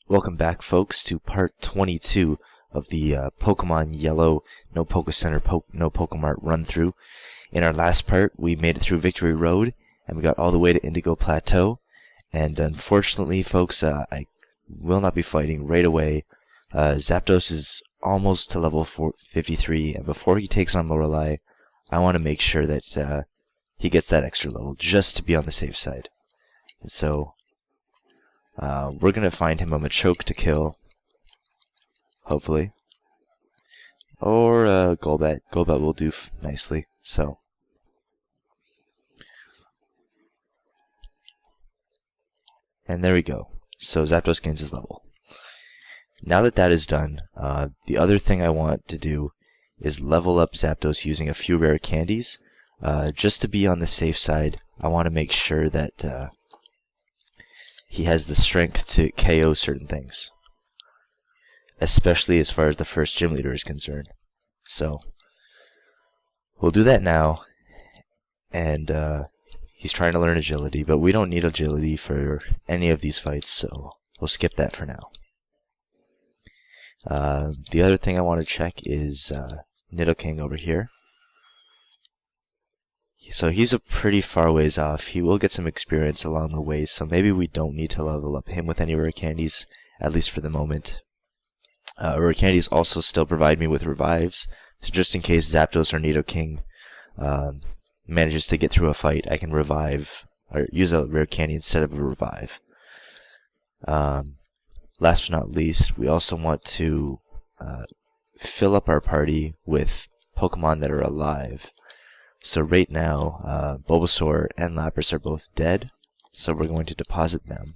Welcome back, folks, to part 22 of the Pokemon Yellow No Pokecenter No Pokemart run-through. In our last part, we made it through Victory Road, and we got all the way to Indigo Plateau. And unfortunately, folks, I will not be fighting right away. Zapdos is almost to level 53, and before he takes on Lorelei, I want to make sure that he gets that extra level, just to be on the safe side. And so we're going to find him a Machoke to kill, hopefully. Or Golbat. Golbat will do nicely, so. And there we go. So Zapdos gains his level. Now that that is done, the other thing I want to do is level up Zapdos using a few rare candies. Just to be on the safe side, I want to make sure that he has the strength to KO certain things, especially as far as the first gym leader is concerned. So we'll do that now, and he's trying to learn agility, but we don't need agility for any of these fights, so we'll skip that for now. The other thing I want to check is Nidoking over here. So he's a pretty far ways off. He will get some experience along the way, so maybe we don't need to level up him with any rare candies, at least for the moment. Rare candies also still provide me with revives, so just in case Zapdos or Nidoking manages to get through a fight, I can revive, or use a rare candy instead of a revive. Last but not least, we also want to fill up our party with Pokemon that are alive. So right now, Bulbasaur and Lapras are both dead, so we're going to deposit them.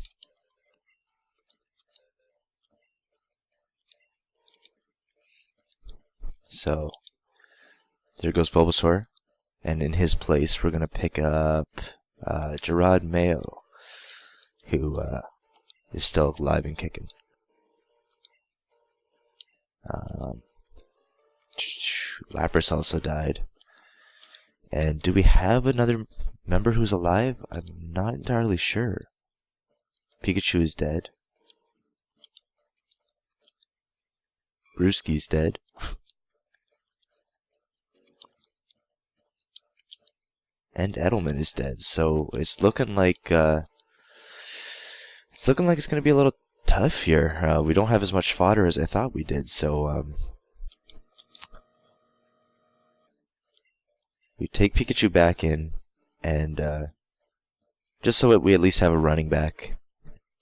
So there goes Bulbasaur, and in his place we're going to pick up Gerard Mayo, who is still alive and kicking. Lapras also died. And do we have another member who's alive? I'm not entirely sure. Pikachu is dead. Brewski's dead. And Edelman is dead. So it's looking like it's going to be a little tough here. We don't have as much fodder as I thought we did. So we take Pikachu back in, and just so that we at least have a running back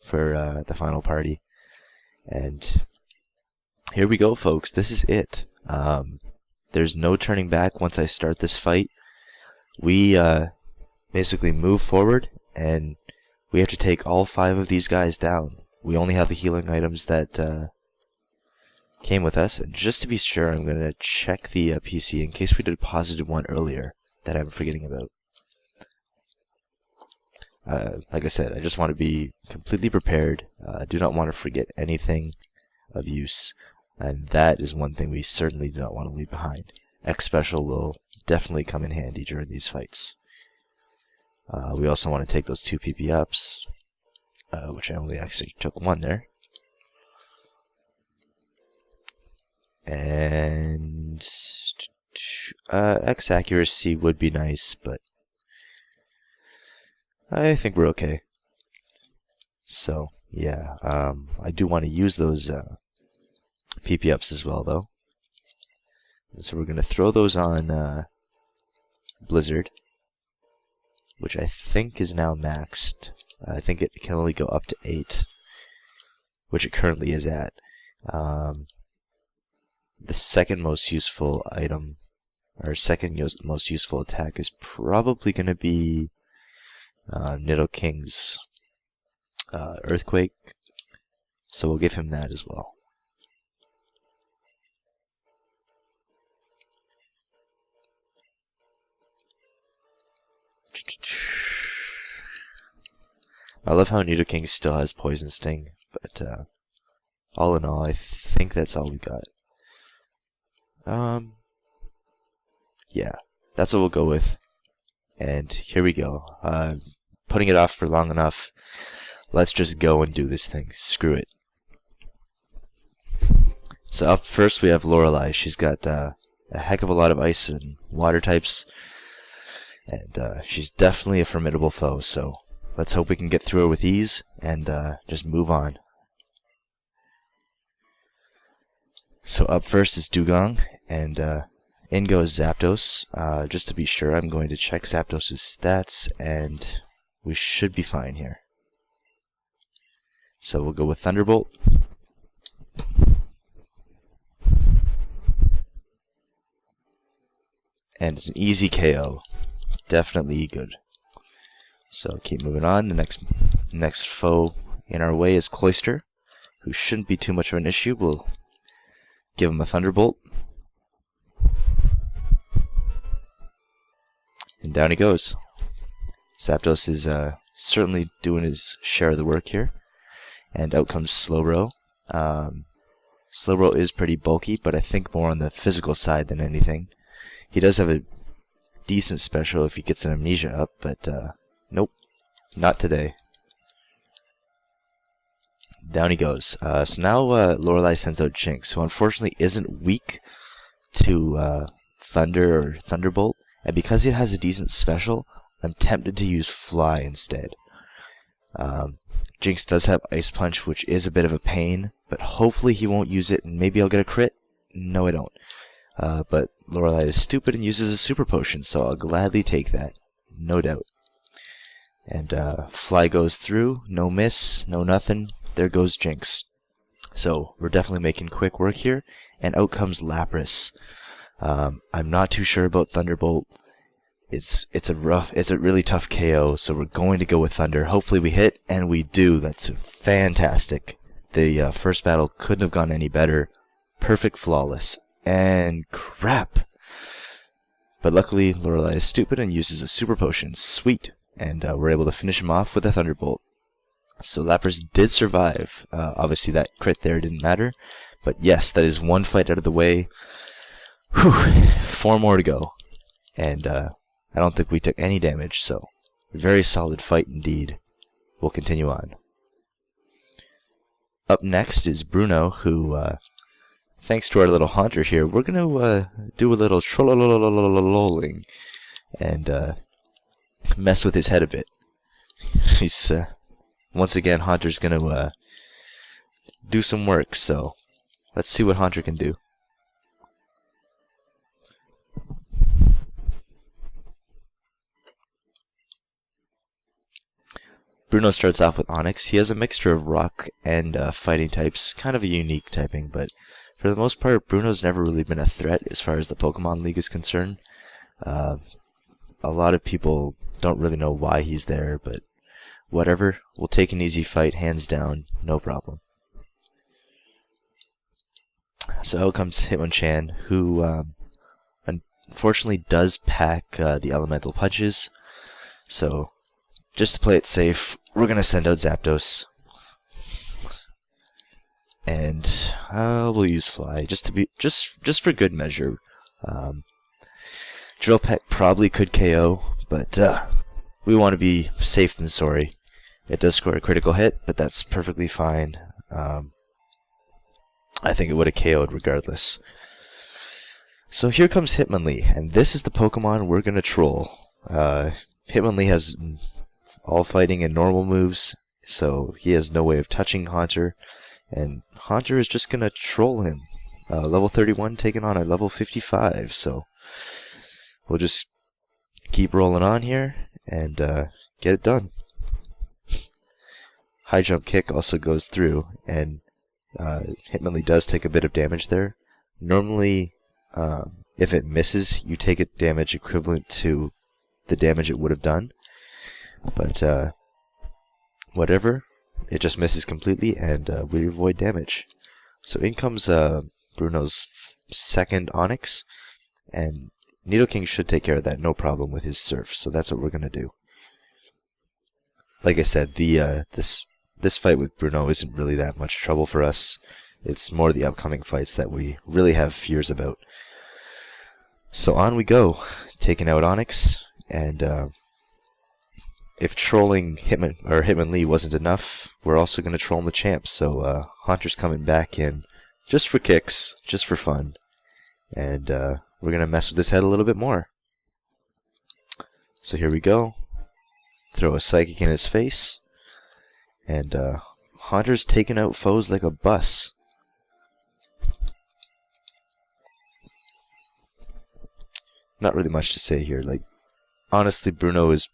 for the final party. And here we go, folks. This is it. There's no turning back once I start this fight. We basically move forward, and we have to take all 5 of these guys down. We only have the healing items that came with us, and just to be sure, I'm going to check the PC in case we deposited one earlier that I'm forgetting about. Like I said, I just want to be completely prepared. I do not want to forget anything of use, and that is one thing we certainly do not want to leave behind. X Special will definitely come in handy during these fights. We also want to take those 2 PP ups, which I only actually took 1 there. And X accuracy would be nice, but I think we're okay. So yeah, I do want to use those PP ups as well, though. And so we're going to throw those on Blizzard, which I think is now maxed. I think it can only go up to 8, which it currently is at. The second most useful item, or second most useful attack, is probably going to be Nidoking's Earthquake, so we'll give him that as well. I love how Nidoking still has Poison Sting, but all in all, I think that's all we got. Yeah, that's what we'll go with. And here we go. Putting it off for long enough. Let's just go and do this thing. Screw it. So up first we have Lorelei. She's got a heck of a lot of ice and water types, and she's definitely a formidable foe, so let's hope we can get through her with ease and just move on. So up first is Dugong, and in goes Zapdos. Just to be sure, I'm going to check Zapdos' stats, and we should be fine here. So we'll go with Thunderbolt. And it's an easy KO. Definitely good. So keep moving on. The next foe in our way is Cloyster, who shouldn't be too much of an issue. We'll give him a Thunderbolt. And down he goes. Zapdos is certainly doing his share of the work here. And out comes Slowbro. Slowbro is pretty bulky, but I think more on the physical side than anything. He does have a decent special if he gets an amnesia up, but nope, not today. Down he goes. So now Lorelei sends out Jinx, who unfortunately isn't weak to Thunder or Thunderbolt, and because it has a decent special, I'm tempted to use Fly instead. Jinx does have Ice Punch, which is a bit of a pain, but hopefully he won't use it, and maybe I'll get a crit. No, I don't. But Lorelei is stupid and uses a Super Potion, so I'll gladly take that, no doubt. And Fly goes through, no miss, no nothing. There goes Jinx. So we're definitely making quick work here, and out comes Lapras. I'm not too sure about Thunderbolt. It's a really tough KO, so we're going to go with Thunder. Hopefully we hit, and we do. That's fantastic. The first battle couldn't have gone any better. Perfect, flawless. And crap. But luckily, Lorelei is stupid and uses a Super Potion. Sweet. And we're able to finish him off with a Thunderbolt. So Lapras did survive. Obviously that crit there didn't matter. But yes, that is one fight out of the way. Whew. 4 more to go. And I don't think we took any damage, so very solid fight indeed. We'll continue on. Up next is Bruno, who, thanks to our little Haunter here, we're going to do a little trollolololololololling and mess with his head a bit. He's, once again, Haunter's going to do some work, so let's see what Haunter can do. Bruno starts off with Onix. He has a mixture of rock and fighting types, kind of a unique typing, but for the most part, Bruno's never really been a threat as far as the Pokemon League is concerned. A lot of people don't really know why he's there, but whatever. We'll take an easy fight, hands down, no problem. So out comes Hitmonchan, who unfortunately does pack the elemental punches, so just to play it safe, we're going to send out Zapdos. And we'll use Fly, just for good measure. Drill Peck probably could KO, but we want to be safe than sorry. It does score a critical hit, but that's perfectly fine. I think it would have KO'd regardless. So here comes Hitmonlee, and this is the Pokemon we're going to troll. Hitmonlee has all fighting and normal moves, so he has no way of touching Haunter, and Haunter is just going to troll him. Level 31 taking on a level 55, so we'll just keep rolling on here and get it done. High jump kick also goes through, and Hitmonlee does take a bit of damage there. Normally, if it misses, you take a damage equivalent to the damage it would have done. But whatever, it just misses completely, and we avoid damage. So in comes Bruno's second Onix, and Nidoking should take care of that, no problem with his Surf. So that's what we're gonna do. Like I said, the this fight with Bruno isn't really that much trouble for us. It's more the upcoming fights that we really have fears about. So on we go, taking out Onix, and if trolling Hitmonlee wasn't enough, we're also going to troll Machamp, so Haunter's coming back in just for kicks, just for fun. And we're going to mess with his head a little bit more. So here we go. Throw a psychic in his face. And Haunter's taking out foes like a bus. Not really much to say here. Like, honestly, Bruno is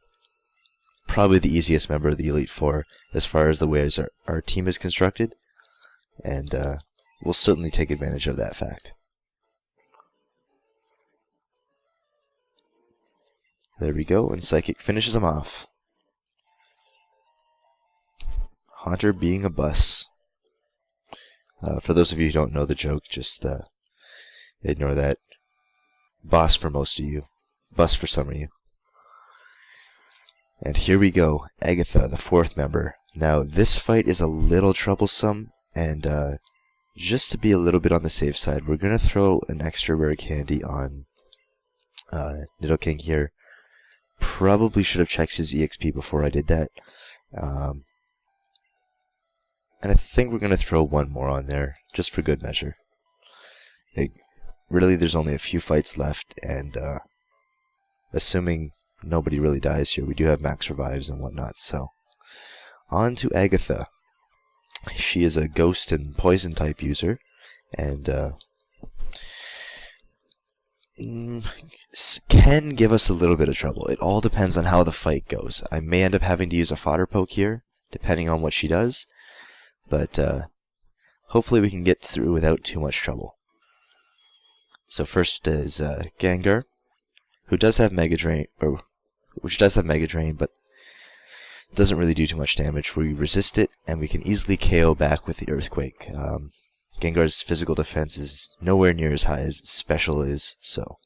probably the easiest member of the Elite Four as far as the ways our team is constructed. And we'll certainly take advantage of that fact. There we go, and Psychic finishes him off. Haunter being a bus. For those of you who don't know the joke, just ignore that. Boss for most of you. Bus for some of you. And here we go, Agatha, the 4th member. Now, this fight is a little troublesome, and just to be a little bit on the safe side, we're going to throw an extra rare candy on Nidoking here. Probably should have checked his EXP before I did that. And I think we're going to throw one more on there, just for good measure. Really, there's only a few fights left, and assuming nobody really dies here, we do have max revives and whatnot, so. On to Agatha. She is a ghost and poison type user, and can give us a little bit of trouble. It all depends on how the fight goes. I may end up having to use a fodder poke here, depending on what she does, but hopefully we can get through without too much trouble. So first is Gengar, who does have Mega Drain, which does have Mega Drain, but doesn't really do too much damage. We resist it, and we can easily KO back with the Earthquake. Gengar's physical defense is nowhere near as high as its special is, so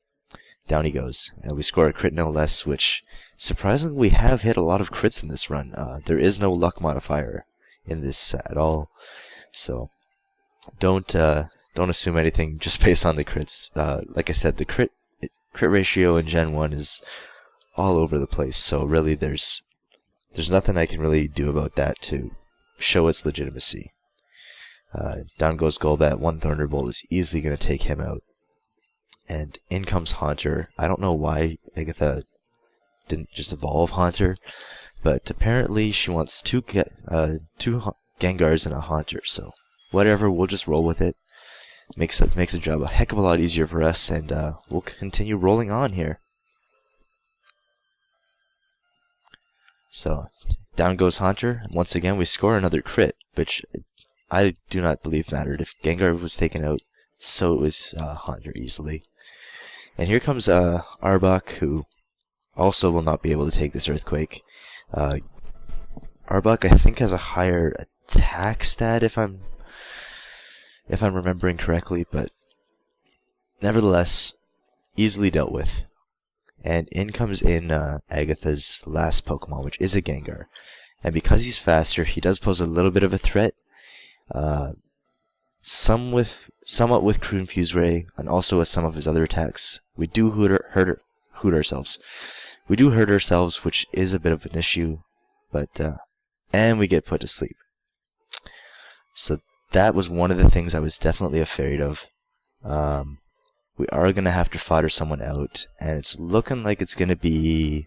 down he goes. And we score a crit no less, which, surprisingly, we have hit a lot of crits in this run. There is no luck modifier in this at all, so don't assume anything just based on the crits. Like I said, the crit ratio in Gen 1 is all over the place, so really there's nothing I can really do about that to show its legitimacy. Down goes Golbat. One Thunderbolt is easily going to take him out. And in comes Haunter. I don't know why Agatha didn't just evolve Haunter, but apparently she wants two Gengars and a Haunter, so whatever, we'll just roll with it. Makes the job a heck of a lot easier for us, and we'll continue rolling on here. So, down goes Haunter, and once again we score another crit, which I do not believe mattered. If Gengar was taken out, so it was Haunter easily. And here comes Arbok, who also will not be able to take this Earthquake. Arbok, I think, has a higher attack stat, if I'm remembering correctly, but nevertheless, easily dealt with. And in comes Agatha's last Pokemon, which is a Gengar. And because he's faster, he does pose a little bit of a threat. Somewhat with Confuse Ray, and also with some of his other attacks. We do hurt ourselves. We do hurt ourselves, which is a bit of an issue, but and we get put to sleep. So that was one of the things I was definitely afraid of. We are going to have to fodder someone out, and it's looking like it's going to be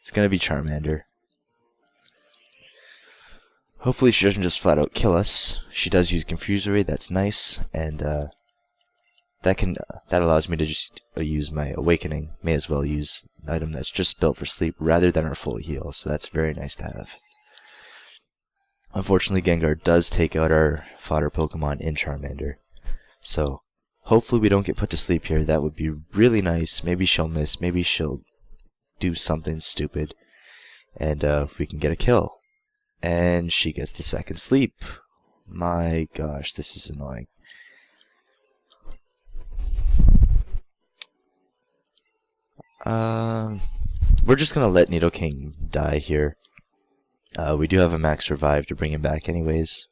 Charmander. Hopefully she doesn't just flat out kill us. She does use Confusory, that's nice, and that allows me to just use my Awakening. May as well use an item that's just built for sleep rather than our full heal, so that's very nice to have. Unfortunately, Gengar does take out our fodder Pokemon in Charmander, so hopefully we don't get put to sleep here. That would be really nice. Maybe she'll miss, maybe she'll do something stupid, and we can get a kill. And she gets the second sleep. My gosh, this is annoying. We're just gonna let Nidoking die here. We do have a max revive to bring him back anyways.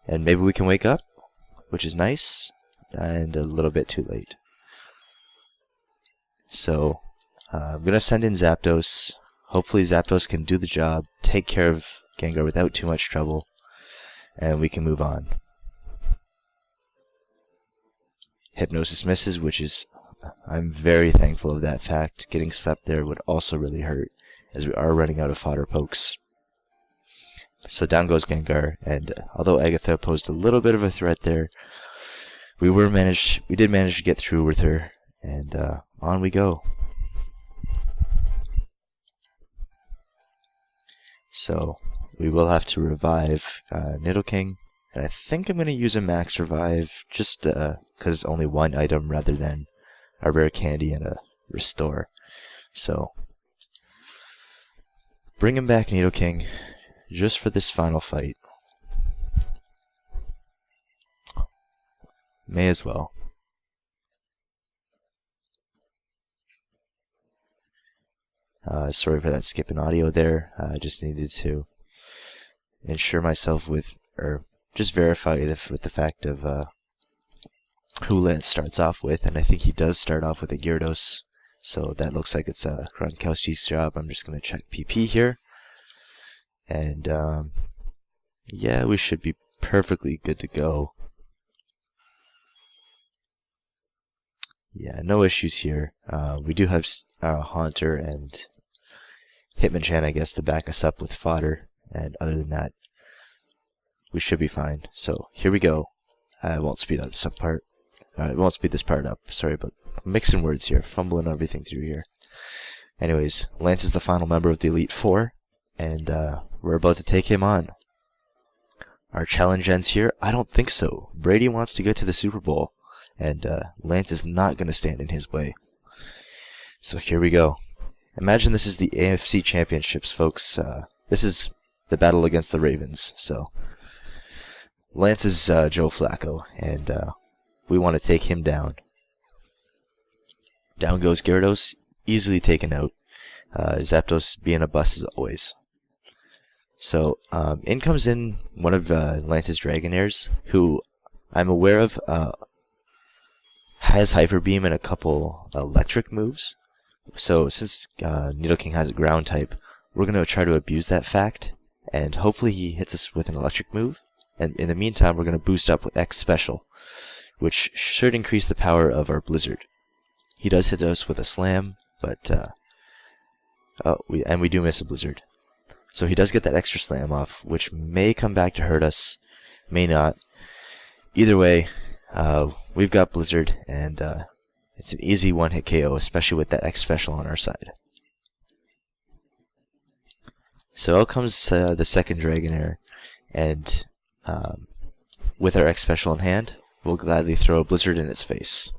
And maybe we can wake up, which is nice, and a little bit too late. So, I'm gonna send in Zapdos. Hopefully Zapdos can do the job, take care of Gengar without too much trouble, and we can move on. Hypnosis misses, which is, I'm very thankful of that fact. Getting slept there would also really hurt, as we are running out of fodder pokes. So down goes Gengar, and although Agatha posed a little bit of a threat there, we did manage to get through with her, and on we go. So we will have to revive Nidoking, and I think I'm going to use a max revive, just because it's only one item rather than a rare candy and a restore. So bring him back, Nidoking, just for this final fight. May as well. Sorry for that skip in audio there. I just needed to ensure myself with, or just verify with the fact of who Lance starts off with, and I think he does start off with a Gyarados, so that looks like it's Gronkowski's job. I'm just going to check PP here, and yeah, we should be perfectly good to go. Yeah, no issues here. We do have Haunter and Hitmonchan, I guess, to back us up with fodder, and other than that, we should be fine. So here we go. I won't speed up this part. I won't speed this part up. Sorry, but I'm mixing words here, fumbling everything through here. Anyways, Lance is the final member of the Elite Four, and we're about to take him on. Our challenge ends here? I don't think so. Brady wants to get to the Super Bowl, and Lance is not going to stand in his way. So here we go. Imagine this is the AFC Championships, folks. This is the battle against the Ravens. So Lance is Joe Flacco, and we want to take him down. Down goes Gyarados, easily taken out. Zapdos being a bust as always. So in comes in one of Lance's Dragonairs, who I'm aware of has Hyper Beam and a couple electric moves. So since Nidoking has a ground type, we're going to try to abuse that fact, and hopefully he hits us with an electric move. And in the meantime, we're going to boost up with X Special, which should increase the power of our Blizzard. He does hit us with a Slam, but we do miss a Blizzard. So he does get that extra Slam off, which may come back to hurt us, may not. Either way, we've got Blizzard, and it's an easy one-hit KO, especially with that X Special on our side. So out comes the second Dragonair, and with our X Special in hand, we'll gladly throw a Blizzard in its face.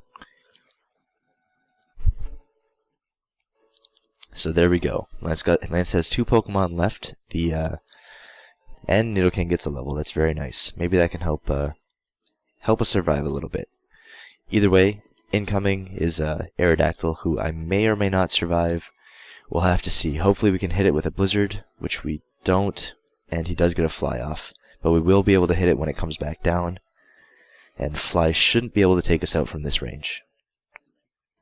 So there we go. Lance has 2 Pokemon left. And Nidoking gets a level. That's very nice. Maybe that can help us survive a little bit. Either way, incoming is Aerodactyl, who I may or may not survive. We'll have to see. Hopefully we can hit it with a Blizzard, which we don't, and he does get a Fly Off. But we will be able to hit it when it comes back down, and Fly shouldn't be able to take us out from this range.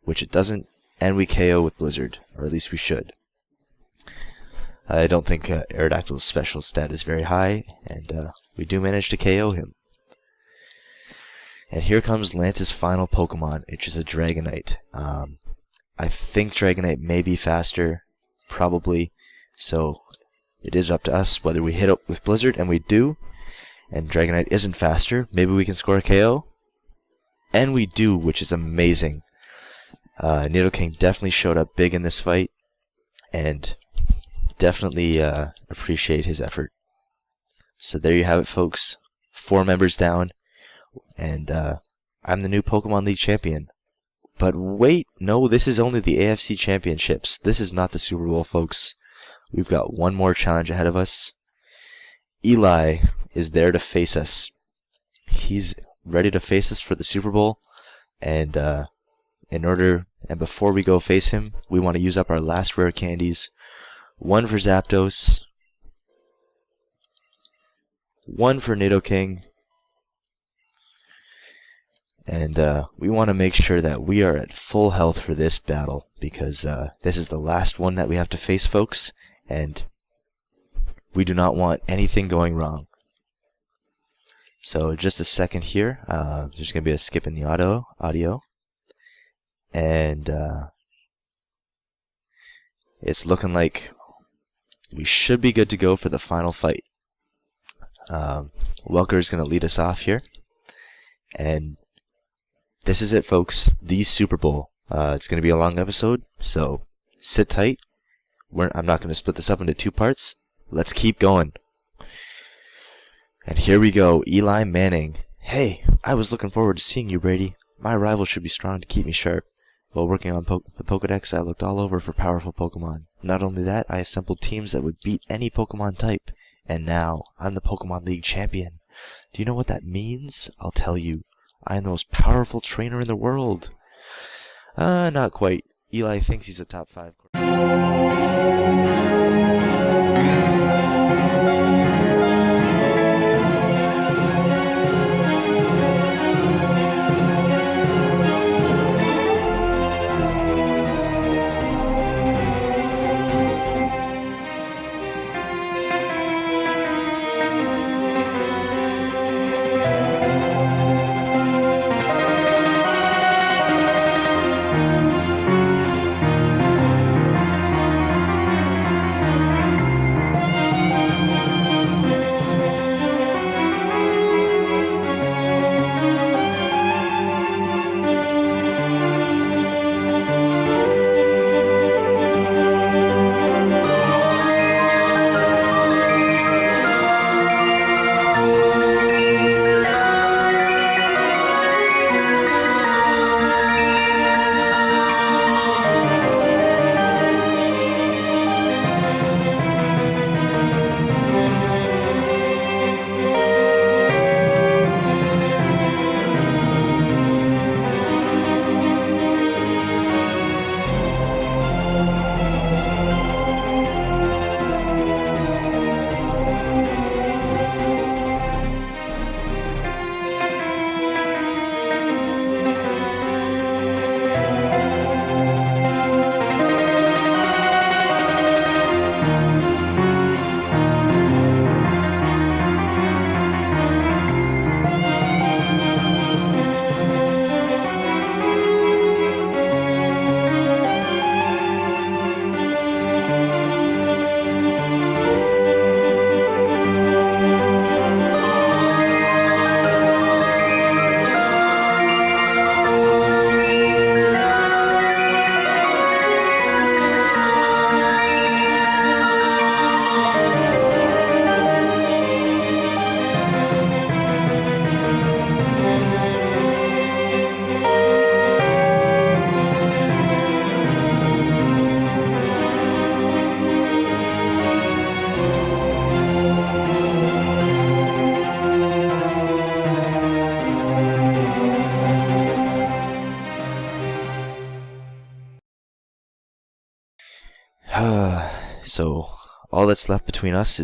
Which it doesn't, and we KO with Blizzard, or at least we should. I don't think Aerodactyl's special stat is very high, and we do manage to KO him. And here comes Lance's final Pokemon, which is a Dragonite. I think Dragonite may be faster, probably, so it is up to us whether we hit it with Blizzard, and we do, and Dragonite isn't faster. Maybe we can score a KO, and we do, which is amazing. Nidoking definitely showed up big in this fight, and definitely appreciate his effort. So there you have it, folks. 4 members down, and I'm the new Pokemon League champion. But wait, no, this is only the AFC Championships. This is not the Super Bowl, folks. We've got one more challenge ahead of us. Eli is there to face us. He's ready to face us for the Super Bowl, and before we go face him, we want to use up our last rare candies. 1 for Zapdos, 1 for Nidoking, and we want to make sure that we are at full health for this battle, because this is the last one that we have to face, folks, and We do not want anything going wrong. So just a second here. There's going to be a skip in the audio. And it's looking like we should be good to go for the final fight. Welker is going to lead us off here. And this is it, folks. The Super Bowl. It's going to be a long episode, so sit tight. I'm not going to split this up into 2 parts. Let's keep going. And here we go. Eli Manning. Hey, I was looking forward to seeing you, Brady. My rival should be strong to keep me sharp. While working on the Pokedex, I looked all over for powerful Pokemon. Not only that, I assembled teams that would beat any Pokemon type. And now, I'm the Pokemon League champion. Do you know what that means? I'll tell you. I am the most powerful trainer in the world. Not quite. Eli thinks he's a top 5. So, all that's left between us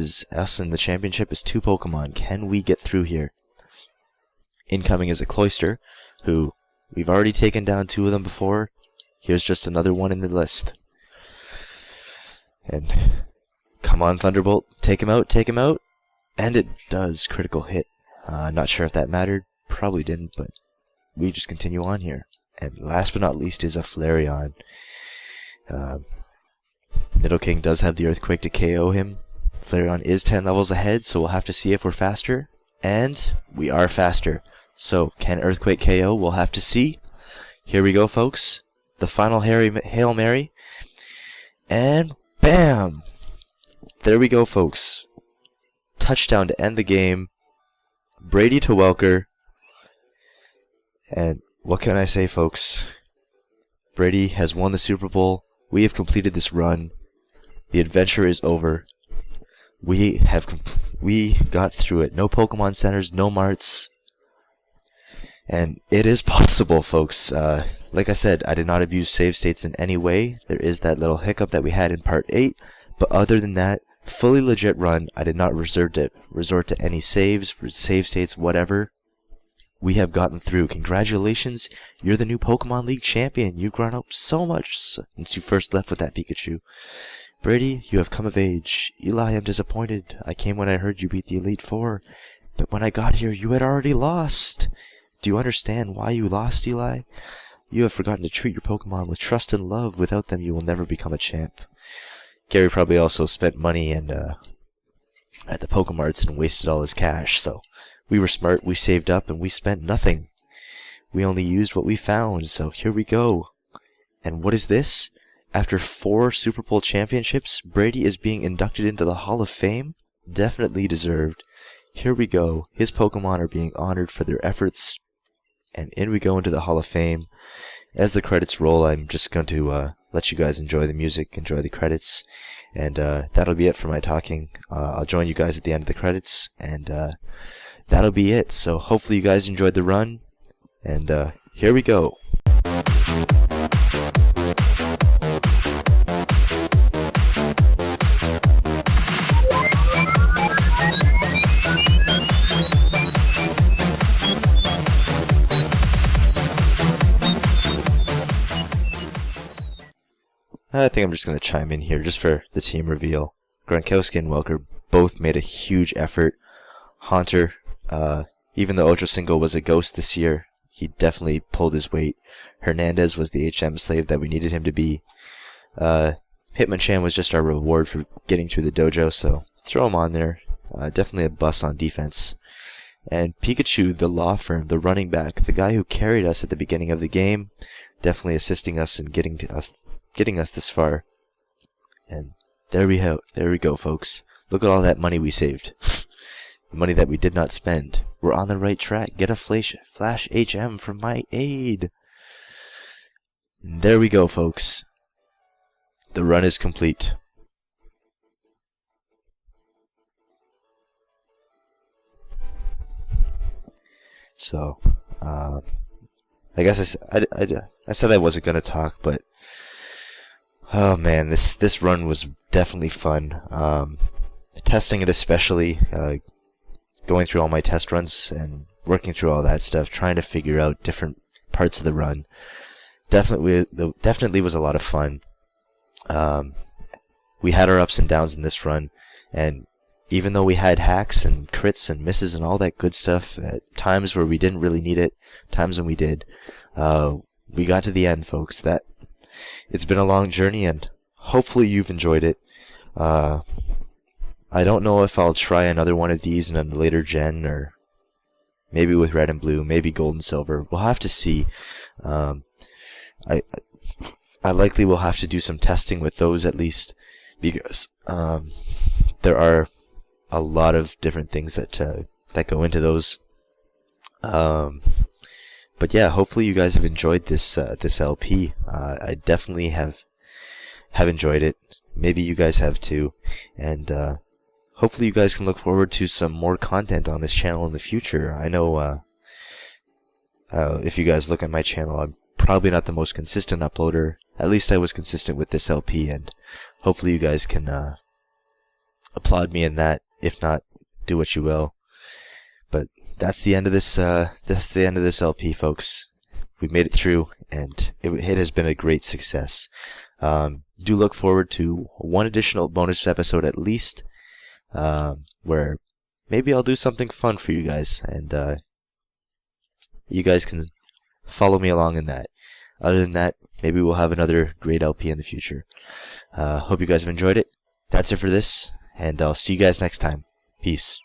and the championship is 2 Pokemon. Can we get through here? Incoming is a Cloyster, who we've already taken down 2 of them before. Here's just another one in the list. And come on, Thunderbolt, take him out. And it does, critical hit. Not sure if that mattered, probably didn't, but we just continue on here. And last but not least is a Flareon. Nidoking does have the Earthquake to KO him. Flareon is 10 levels ahead, so we'll have to see if we're faster. And we are faster. So, can Earthquake KO? We'll have to see. Here we go, folks. The final Hail Mary. And bam! There we go, folks. Touchdown to end the game. Brady to Welker. And what can I say, folks? Brady has won the Super Bowl. We have completed this run. The adventure is over. We got through it. No Pokemon Centers, no Marts. And it is possible, folks. Like I said, I did not abuse save states in any way. There is that little hiccup that we had in Part 8. But other than that, fully legit run. I did not resort to any saves, save states, whatever. We have gotten through. Congratulations, you're the new Pokemon League champion. You've grown up so much since you first left with that Pikachu. Brady, you have come of age. Eli, I'm disappointed. I came when I heard you beat the Elite Four, but when I got here, you had already lost. Do you understand why you lost, Eli? You have forgotten to treat your Pokemon with trust and love. Without them, you will never become a champ. Gary probably also spent money and at the Pokemarts and wasted all his cash, so we were smart, we saved up, and we spent nothing. We only used what we found, so here we go. And what is this? After 4 Super Bowl championships, Brady is being inducted into the Hall of Fame? Definitely deserved. Here we go. His Pokemon are being honored for their efforts, and in we go into the Hall of Fame. As the credits roll, I'm just going to let you guys enjoy the music, enjoy the credits, and that'll be it for my talking. I'll join you guys at the end of the credits, and that'll be it. So hopefully you guys enjoyed the run, and here we go. I think I'm just going to chime in here just for the team reveal. Gronkowski and Welker both made a huge effort. Haunter, even though Ocho Cinco was a ghost this year, he definitely pulled his weight. Hernandez was the HM slave that we needed him to be. Hitmonchan was just our reward for getting through the dojo, so throw him on there. Definitely a bust on defense. And Pikachu, the law firm, the running back, the guy who carried us at the beginning of the game, definitely assisting us in getting us this far. And there we go, folks. Look at all that money we saved. Money that we did not spend. We're on the right track. Get a Flash HM from my aid. And there we go, folks. The run is complete. So, I guess I said I wasn't gonna talk, but oh man, this run was definitely fun. Testing it especially, going through all my test runs and working through all that stuff, trying to figure out different parts of the run. Definitely was a lot of fun. We had our ups and downs in this run, and even though we had hacks and crits and misses and all that good stuff, at times where we didn't really need it, times when we did, we got to the end, folks. It's been a long journey, and hopefully you've enjoyed it. I don't know if I'll try another one of these in a later gen, or maybe with red and blue, maybe gold and silver. We'll have to see. I likely will have to do some testing with those at least, because there are a lot of different things that go into those. But yeah, hopefully you guys have enjoyed this LP. I definitely have enjoyed it. Maybe you guys have too, and hopefully you guys can look forward to some more content on this channel in the future. I know if you guys look at my channel, I'm probably not the most consistent uploader. At least I was consistent with this LP, and hopefully you guys can applaud me in that. If not, do what you will. But that's the end of this. That's the end of this LP, folks. We made it through, and it has been a great success. Do look forward to one additional bonus episode at least, where maybe I'll do something fun for you guys, and you guys can follow me along in that. Other than that, maybe we'll have another great LP in the future. Hope you guys have enjoyed it. That's it for this, and I'll see you guys next time. Peace.